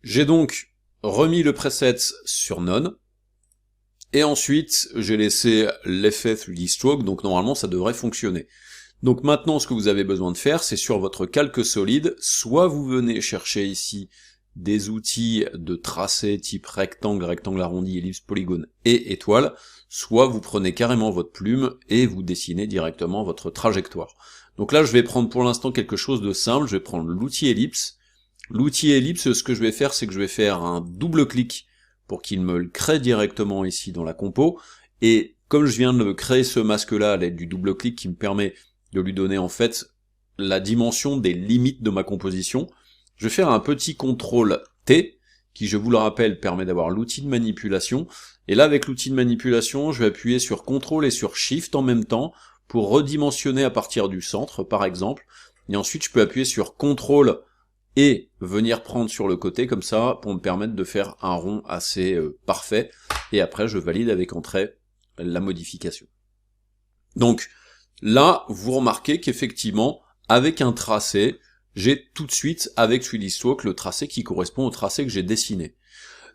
J'ai donc remis le preset sur None, et ensuite j'ai laissé l'effet 3D Stroke, donc normalement ça devrait fonctionner. Donc maintenant ce que vous avez besoin de faire, c'est sur votre calque solide, soit vous venez chercher ici des outils de tracé type rectangle, rectangle arrondi, ellipse, polygone et étoile, soit vous prenez carrément votre plume et vous dessinez directement votre trajectoire. Donc là je vais prendre pour l'instant quelque chose de simple, je vais prendre l'outil ellipse. L'outil ellipse, ce que je vais faire, c'est que je vais faire un double clic pour qu'il me le crée directement ici dans la compo, et comme je viens de créer ce masque là à l'aide du double clic qui me permet de lui donner en fait la dimension des limites de ma composition, je vais faire un petit CTRL T, qui je vous le rappelle permet d'avoir l'outil de manipulation, et là avec l'outil de manipulation, je vais appuyer sur CTRL et sur SHIFT en même temps, pour redimensionner à partir du centre par exemple, et ensuite je peux appuyer sur CTRL et venir prendre sur le côté comme ça, pour me permettre de faire un rond assez parfait, et après je valide avec entrée la modification. Donc là, vous remarquez qu'effectivement, avec un tracé, j'ai tout de suite, avec 3D Stroke, le tracé qui correspond au tracé que j'ai dessiné.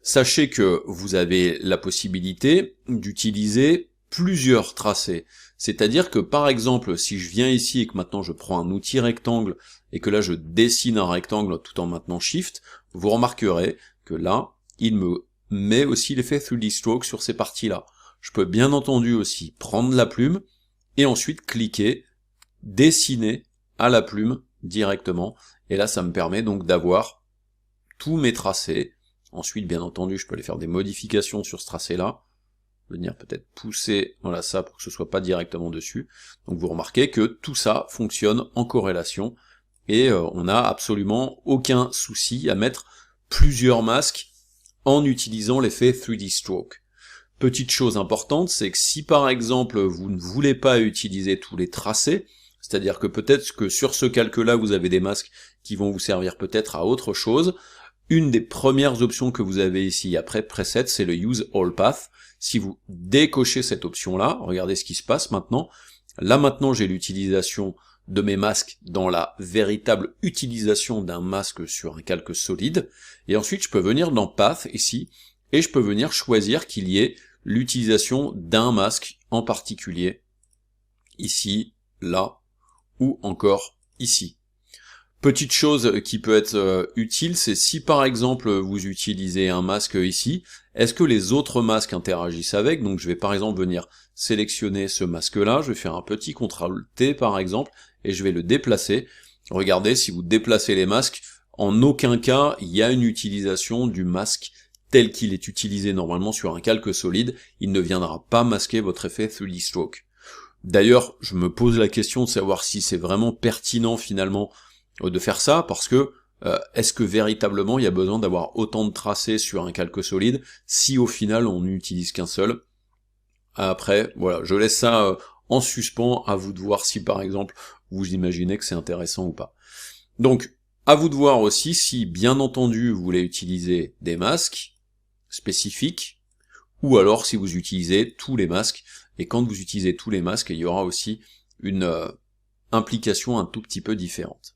Sachez que vous avez la possibilité d'utiliser plusieurs tracés. C'est-à-dire que par exemple, si je viens ici et que maintenant je prends un outil rectangle, et que là je dessine un rectangle tout en maintenant Shift, vous remarquerez que là, il me met aussi l'effet 3D Stroke sur ces parties-là. Je peux bien entendu aussi prendre la plume, et ensuite cliquer, dessiner à la plume directement, et là ça me permet donc d'avoir tous mes tracés. Ensuite bien entendu je peux aller faire des modifications sur ce tracé là, venir peut-être pousser, voilà ça pour que ce soit pas directement dessus. Donc vous remarquez que tout ça fonctionne en corrélation, et on n'a absolument aucun souci à mettre plusieurs masques en utilisant l'effet 3D Stroke. Petite chose importante, c'est que si par exemple vous ne voulez pas utiliser tous les tracés, c'est-à-dire que peut-être que sur ce calque-là vous avez des masques qui vont vous servir peut-être à autre chose, une des premières options que vous avez ici après Preset, c'est le Use All Path. Si vous décochez cette option-là, regardez ce qui se passe maintenant. Là maintenant j'ai l'utilisation de mes masques dans la véritable utilisation d'un masque sur un calque solide, et ensuite je peux venir dans Path ici, et je peux venir choisir qu'il y ait l'utilisation d'un masque en particulier, ici, là, ou encore ici. Petite chose qui peut être utile, c'est si par exemple vous utilisez un masque ici, est-ce que les autres masques interagissent avec? Donc je vais par exemple venir sélectionner ce masque-là, je vais faire un petit CTRL T par exemple, et je vais le déplacer. Regardez, si vous déplacez les masques, en aucun cas il y a une utilisation du masque tel qu'il est utilisé normalement sur un calque solide, il ne viendra pas masquer votre effet 3D Stroke. D'ailleurs, je me pose la question de savoir si c'est vraiment pertinent finalement de faire ça, parce que est-ce que véritablement il y a besoin d'avoir autant de tracés sur un calque solide, si au final on n'utilise qu'un seul? Après, voilà, je laisse ça en suspens, à vous de voir si par exemple vous imaginez que c'est intéressant ou pas. Donc, à vous de voir aussi si, bien entendu, vous voulez utiliser des masques spécifiques, ou alors si vous utilisez tous les masques, et quand vous utilisez tous les masques, il y aura aussi une implication un tout petit peu différente.